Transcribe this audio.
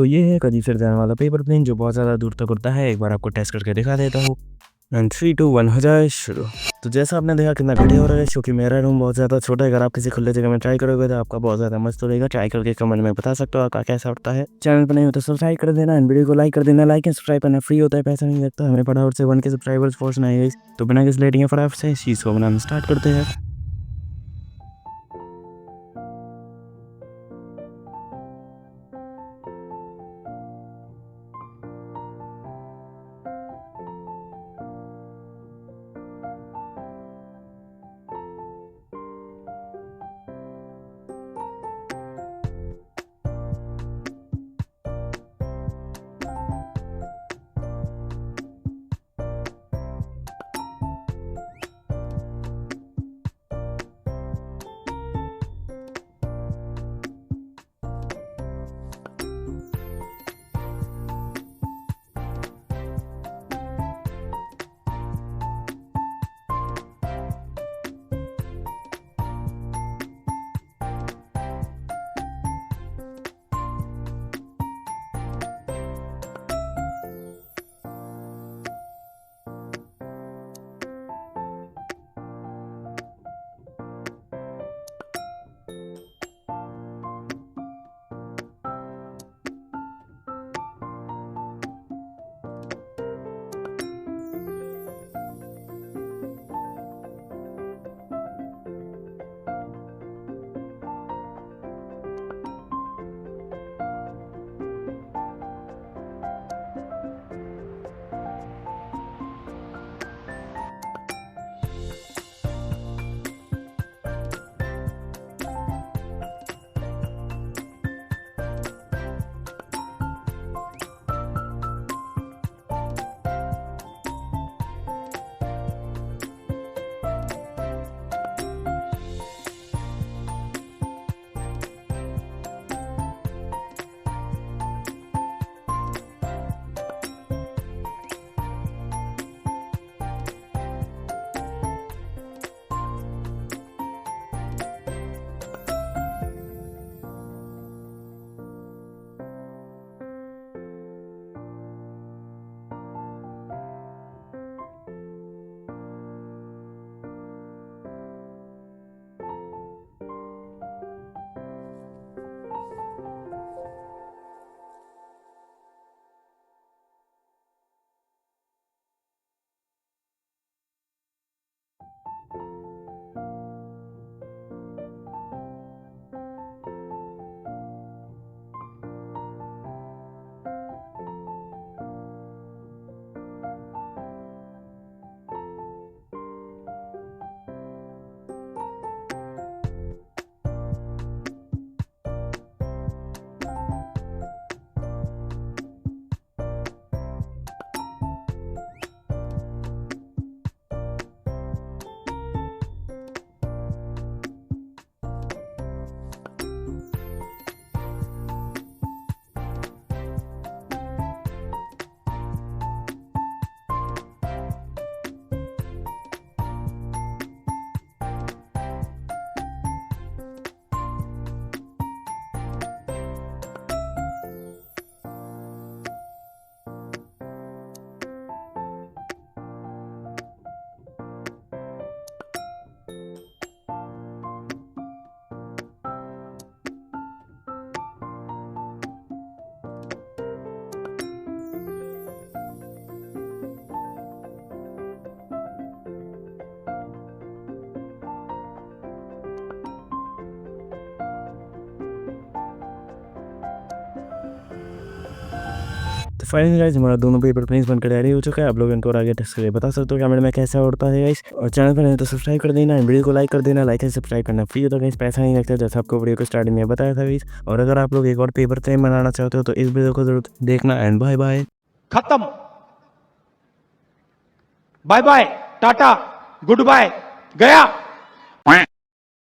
तो ये है कभी फिर जाने वाला पेपर प्लेन जो बहुत ज़्यादा दूर तक उड़ता है। एक बार आपको टेस्ट करके दिखा देता हूँ। एंड 3 2 1 हो जाए शुरू। तो जैसा आपने देखा कितना घटिया हो रहा है, क्योंकि मेरा रूम बहुत ज़्यादा छोटा है। अगर आप किसी खुले जगह में ट्राई करोगे तो आपका बहुत ज़्यादा मस्त रहेगा। ट्राई करके कमेंट में बता सकते हो आपका कैसा उठता है। चैनल पर नहीं हो तो सब्सक्राइब कर देना एंड वीडियो को लाइक कर देना। लाइक एंड सब्सक्राइब करना फ्री होता है, पैसा नहीं लगता। हमें फटाफट से 1 के सब्सक्राइबर्स पहुंचना है। तो बिना किसी लेटिंग फटाफट से इस चीज़ को बनाना स्टार्ट करते हैं। तो फाइनली गाइस हमारा दोनों पेपर प्लेन्स बनकर रेडी हो चुका है। आप लोग इनको और आगे टेस्ट करके बता सकते हो कमेंट में कैसा उड़ता है गाइस। और चैनल पर नहीं तो सब्सक्राइब कर देना, वीडियो को लाइक कर देना। लाइक एंड सब्सक्राइब करना फ्री होता है गाइस, पैसा नहीं लगता, जैसा आपको वीडियो को स्टार्टिंग में बताया था गाइस। और अगर आप लोग एक और पेपर प्लेन बनाना चाहते हो तो इस वीडियो को जरूर देखना। एंड बाय बाय, खत्म, bye bye, tata, goodbye, गया।